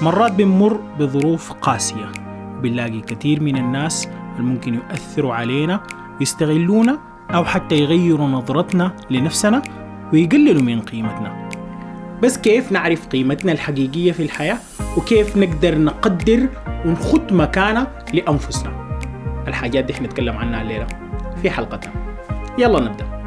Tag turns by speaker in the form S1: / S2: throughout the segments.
S1: مرات بنمر بظروف قاسية وبنلاقي كثير من الناس اللي ممكن يؤثروا علينا ويستغلونا أو حتى يغيروا نظرتنا لنفسنا ويقللوا من قيمتنا. بس كيف نعرف قيمتنا الحقيقية في الحياة وكيف نقدر نقدر ونخط مكانة لأنفسنا؟ الحاجات دي احنا نتكلم عنها الليلة في حلقتنا. يلا نبدأ.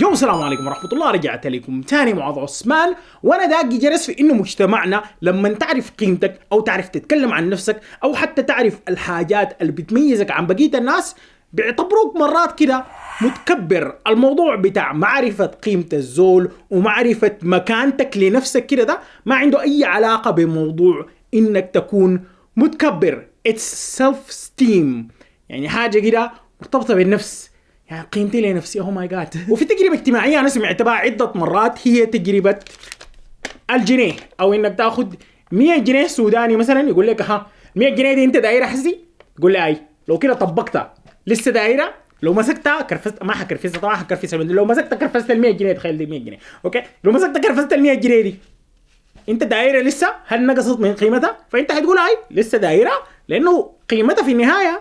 S1: يوم السلام عليكم ورحمة الله. رجعت لكم تاني معاذ عثمان، وانا داقي جرس في انه مجتمعنا لما تعرف قيمتك او تعرف تتكلم عن نفسك او حتى تعرف الحاجات اللي بتميزك عن بقية الناس بيعتبروك مرات كده متكبر. الموضوع بتاع معرفة قيمة الزول ومعرفة مكانتك لنفسك كده ده ما عنده اي علاقة بموضوع انك تكون متكبر. It's self-esteem، يعني حاجة كده مرتبطة بالنفس، يعني قيمتي لنفسي. اوه ماي جاد. وفي تجربة اجتماعية انا سمعتها عدة مرات، هي تجربة الجنيه، او انك تاخد 100 جنيه سوداني مثلا، يقول لك ها 100 جنيه دي انت دايرة حسي؟ تقول لي اي. لو كده طبقتها لسه دايرة؟ لو مسكتها كرفست، ما حكرفستها طبعا، حكرفستها. لو مسكتها كرفست ال 100 جنيه، تخيل دي 100 جنيه اوكي، لو مسكتها كرفست ال 100 جنيه دي انت دايرة لسه؟ هل نقصت من قيمتها؟ فانت هتقول اي لسه دايرة، لانه قيمتها في النهاية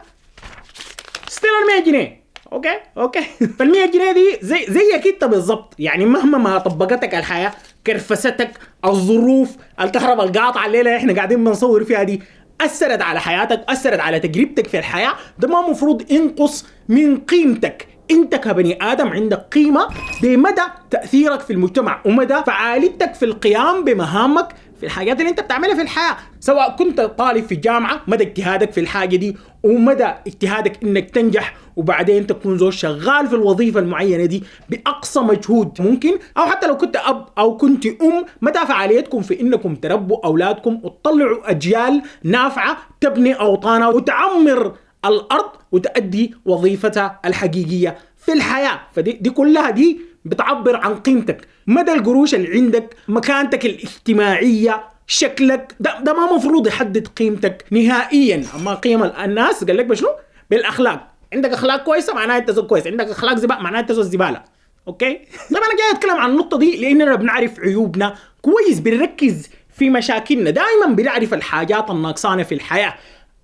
S1: ستيل ال 100 جنيه. اوكي فال100 جنيه دي زيك انت بالضبط، يعني مهما ما طبقتك الحياه، كرفستك، الظروف، الكهرباء القاطعه الليله احنا قاعدين بنصور فيها دي اثرت على حياتك، اثرت على تجربتك في الحياه، ده ما مفروض ينقص من قيمتك. انت كبني ادم عندك قيمه بمدى تاثيرك في المجتمع ومدى فعاليتك في القيام بمهامك في الحاجات اللي انت بتعملها في الحياه، سواء كنت طالب في الجامعه مدى اجتهادك في الحاجه دي ومدى اجتهادك انك تنجح وبعدين تكون زول شغال في الوظيفه المعينه دي باقصى مجهود ممكن، او حتى لو كنت اب او كنت مدى فعاليتكم في انكم تربوا اولادكم وتطلعوا اجيال نافعه تبني اوطانها وتعمر الارض وتؤدي وظيفتها الحقيقيه في الحياه. فدي كلها دي بتعبر عن قيمتك، مدى القروش اللي عندك، مكانتك الاجتماعيه، شكلك، ده ما مفروض يحدد قيمتك نهائيا. اما قيم الناس قال لك بشنو؟ بالاخلاق. عندك اخلاق كويسه معناها انت زول كويس، عندك اخلاق زباله معناها انت زول زباله. اوكي طبعا انا جاي اتكلم عن النقطه دي لاننا بنعرف عيوبنا كويس، بنركز في مشاكلنا، دائما بنعرف الحاجات الناقصانه في الحياه.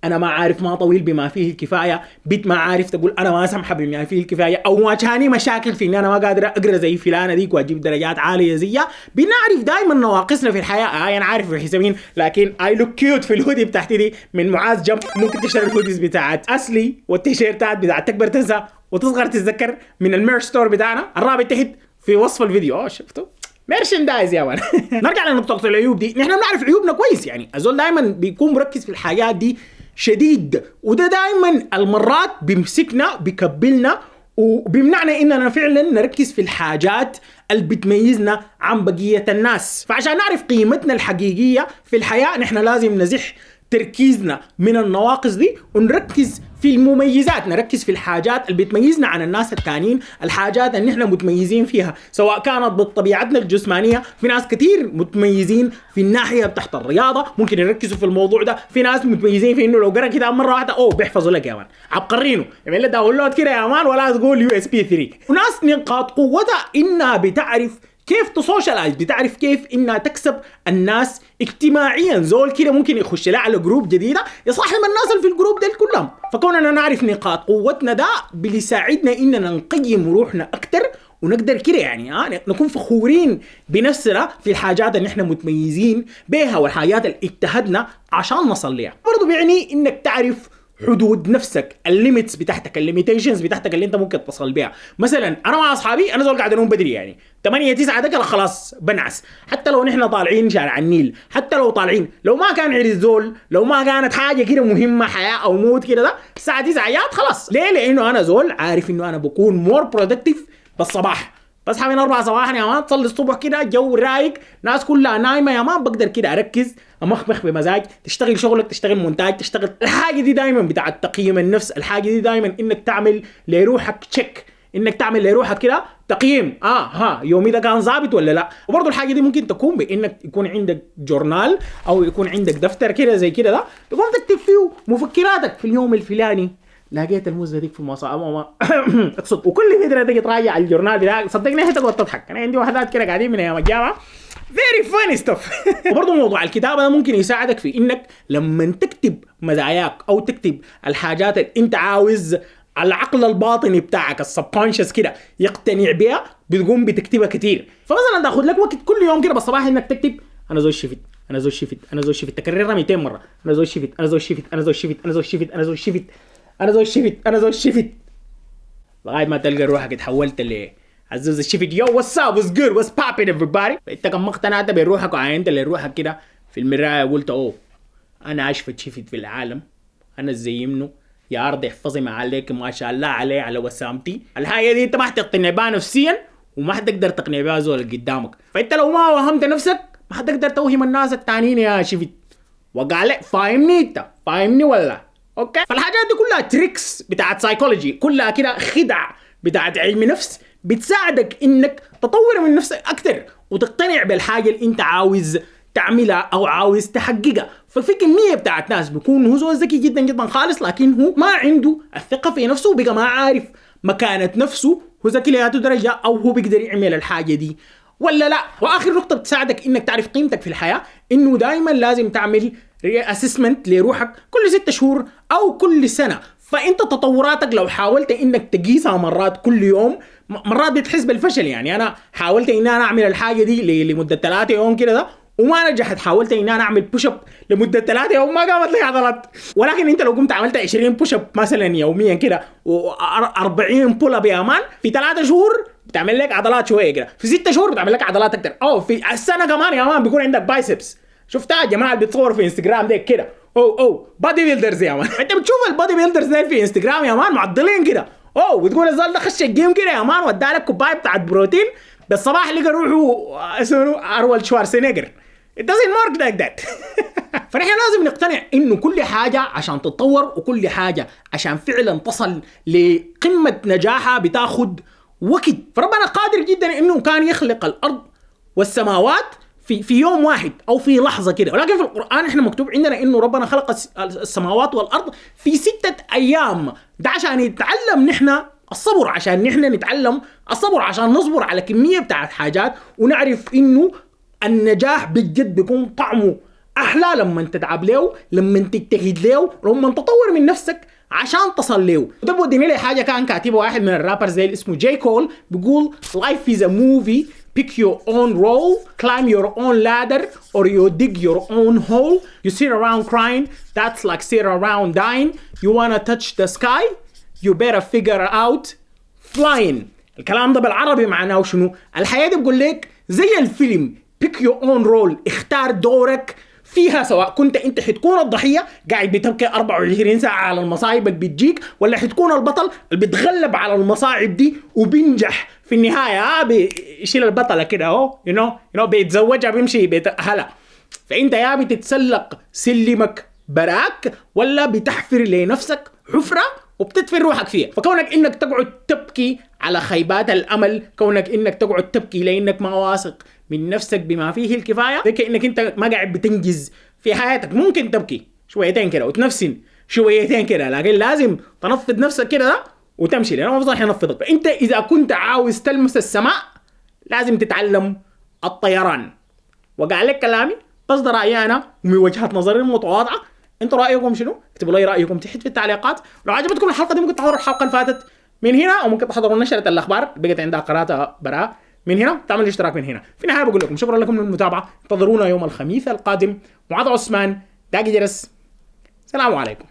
S1: انا ما عارف ما طويل بما فيه الكفايه، بيت ما عارف تقول انا ما سمحه بما فيه الكفايه، او واجهاني مشاكل في ان انا ما قادر اقرا زي فلانه ديك واجيب درجات عاليه زيها. بنعرف دائما نواقصنا في الحياه. انا عارف في حسابين، لكن اي لوك كيوت في الهودي بتاعتي دي من معاذ جنب. ممكن تشتري الهوديز بتاعت اصلي والتيشيرتات بتاعت تكبر تنسى وتصغر تتذكر من الميرش ستور بتاعنا، الرابط تحت في وصف الفيديو. شفتوا ميرشندايز يا مان. نرجع لنقطه العيوب دي. نحن بنعرف عيوبنا كويس، يعني الزول دائما بيكون مركز في الحاجات دي شديد، وده دائما المرات بيمسكنا بيكبلنا وبيمنعنا اننا فعلا نركز في الحاجات اللي بتميزنا عن بقية الناس. فعشان نعرف قيمتنا الحقيقية في الحياة نحن لازم نزح تركيزنا من النواقص دي ونركز في المميزات، نركز في الحاجات اللي بتميزنا عن الناس التانيين، الحاجات اللي نحن متميزين فيها، سواء كانت بطبيعتنا الجسمانية. في ناس كتير متميزين في الناحية بتاعت الرياضة، ممكن يركزوا في الموضوع ده. في ناس متميزين في انه لو قرأ كتاب مرة واحدة بيحفظوا لك يا مان، عبقرينه يعمل لك داونلود كده يا مان، ولا تقول USB 3. وناس نقاط قوتها انها بتعرف كيف تسوشيالايز، بتعرف كيف انها تكسب الناس اجتماعيا. زول كده ممكن يخش لها على جروب جديده يصاحب الناس اللي في الجروب ده كلهم. فكوننا نعرف نقاط قوتنا ده بيساعدنا اننا نقيم روحنا اكتر ونقدر كده يعني نكون فخورين بنفسنا في الحاجات اللي احنا متميزين بها والحاجات اللي اجتهدنا عشان نصل لها. برضو بيعني انك تعرف حدود نفسك، الليميتس بتاعتك، الليميتيشنز بتاعتك اللي انت ممكن تصل بيها. مثلا انا مع اصحابي، انا زول قاعد انوم بدري، يعني 8 9 دقيقة خلاص بنعس، حتى لو نحن طالعين شارع النيل، حتى لو طالعين، لو ما كان عرس زول، لو ما كانت حاجة كده مهمة حياة او موت كده، ده الساعة 9 خلاص. ليه؟ لانه انا زول عارف انه انا بكون مور برودكتيف بالصباح. بصحى من 4 صباحا يا مان، تصلي الصبح كده، جو رايق، ناس كلها نايمة يا مان، بقدر كده اركز امخمخ بمزاج، تشتغل شغلك، تشتغل مونتاج، تشتغل الحاجة دي دايما بتاع تقييم النفس. الحاجة دي دايما انك تعمل لروحك تشيك، انك تعمل لروحك كده تقييم، يومي ده كان ظابط ولا لا. وبرضه الحاجة دي ممكن تكون بانك يكون عندك جورنال او يكون عندك دفتر كده زي كده، ده تقوم تكتب فيه مفكراتك في اليوم الفلاني، لقيت الموزه ديك في المصاب اقصد، وكل فتره تيجي تراجع الجورنال بتاعك صدقني هتقعد تضحك. انا عندي وحدات كده قاعدين من ايام الجامعه very funny stuff. وبرضه موضوع الكتابه ده ممكن يساعدك في انك لما تكتب مزاياك او تكتب الحاجات اللي انت عاوز العقل الباطني بتاعك السبكونشس كده يقتنع بيها، بتقوم بتكتبها كتير. فمثلا تاخذ لك وقت كل يوم كده بالصباح انك تكتب انا زول شفت، انا زول شفت، انا زول شفت، تكررها 200 مره. انا زول شفت، انا زول شفت، انا زول شفت، انا زول شفت، انا زول شفت، انا زول شفت، انا زول شفت، لغايه ما تلقى روحك اتحولت عزوز الشفت. يو واتس اب، واتس جود، واتس بابين everybody. انت كم اقتنعت بروحك وعينت لروحك كده في المرايه وقلت اوه انا اشفت شفت في العالم، انا ازاي منه يا ارض احفظي ما عليك ما شاء الله علي على وسامتي. الحاجه دي انت ما حتقتنع بها نفسيا وما حتقدر تقنع بها زول اللي قدامك. فانت لو ما وهمت نفسك ما حتقدر توهم الناس التانيين يا شفت. وقال فاهمني انت، فاهمني ولا اوكي؟ فالحاجات دي كلها تريكس بتاعت سايكولوجي، كلها كده خدع بتاعت علم نفس بتساعدك انك تطور من نفسك اكتر وتقتنع بالحاجه اللي انت عاوز تعملها او عاوز تحققها. ففي كميه بتاعت ناس بيكون هو زول ذكي جدا جدا خالص لكن هو ما عنده الثقه في نفسه وبقى ما عارف مكانه نفسه، هو ذكي لهذه درجه او هو بيقدر يعمل الحاجه دي ولا لا. واخر نقطه بتساعدك انك تعرف قيمتك في الحياه انه دائما لازم تعمل اسسمنت لروحك كل 6 شهور او كل سنه. فانت تطوراتك لو حاولت انك تقيسها مرات كل يوم مرات بتحس بالفشل. يعني انا حاولت ان انا اعمل الحاجه دي لمده 3 يوم كده ده وما نجحت. حاولت ان انا اعمل بوش اب لمده 3 يوم ما قامت لي عضلات. ولكن انت لو قمت عملت 20 بوش اب مثلا يوميا كده و40 بول اب يا مان في 3 شهور بتعمل لك عضلات شويه كده، في 6 شهور بتعمل لك عضلات اكتر، او في السنه كمان يا مان بيكون عندك بايسبس. شفتها يا جماعه اللي بتصور في انستغرام ده كده او بادي بيلدرز يا مان. انت بتشوف البادي بيلدرز ده في انستغرام يا مان معضلين كده وتقول الزول ده خش الجيم كده يا مان وادالك كوبايه بتاعت بروتين بالصباح لقى روحه اسمه ارول شوارسنيجر. It doesn't work like that. فنحن لازم نقتنع انه كل حاجه عشان تتطور وكل حاجه عشان فعلا تصل لقمه نجاحها بتاخد وقت. فربنا قادر جدا انه كان يخلق الارض والسماوات في يوم واحد او في لحظه كده، ولكن في القران احنا مكتوب عندنا انه ربنا خلق السماوات والارض في 6 ايام. ده عشان نتعلم نحن الصبر، عشان نحن نتعلم الصبر، عشان نصبر على كميه بتاعت حاجات ونعرف انه النجاح بجد بيكون طعمه احلى لما تتعب له، لما تجتهد له، لما تطور من نفسك عشان تصل له. وده بوديني لي حاجه كان كاتبه واحد من الرابرز زي اسمه جاي كول، بيقول life is a movie, pick your own role, climb your own ladder or you dig your own hole, you sit around crying, that's like sit around dying, you wanna touch the sky, you better figure out flying. الكلام ده بالعربي معناه شنو؟ الحياه دي بقول لك زي الفيلم pick your own role، اختار دورك فيها، سواء كنت انت حتكون الضحيه قاعد بتبكي 24 ساعه على المصايب اللي بتجيك، ولا حتكون البطل اللي بيتغلب على المصاعب دي وبينجح في النهايه. بيشيل البطله كده اهو بيتزوجها بيمشي بيت اهلها. فانت يا بتتسلق سلمك براك ولا بتحفر لنفسك حفره وبتدفن روحك فيها. فكونك انك تقعد تبكي على خيبات الامل، كونك انك تقعد تبكي لانك ما واثق من نفسك بما فيه الكفايه، ذكي انك انت ما قاعد بتنجز في حياتك. ممكن تبكي شويتين كده وتنفسن شويتين كده، لكن لازم تنفض نفسك كده وتمشي، لانه ما بصح ينفضك. فانت اذا كنت عاوز تلمس السماء لازم تتعلم الطيران. وقال لك كلامي بس ده رايي انا ومن وجهه نظري المتواضعه. انتوا رايكم شنو؟ اكتبوا لي رايكم تحت في التعليقات. لو عجبتكم الحلقه دي ممكن تحضروا الحلقه اللي فاتت من هنا، او ممكن تحضروا نشره الاخبار بقت عندها قراءه براء من هنا، تعملوا اشتراك من هنا. في النهايه بقول لكم شكرا لكم للمتابعه، انتظرونا يوم الخميس القادم. معاذ عثمان، داقي جرس، السلام عليكم.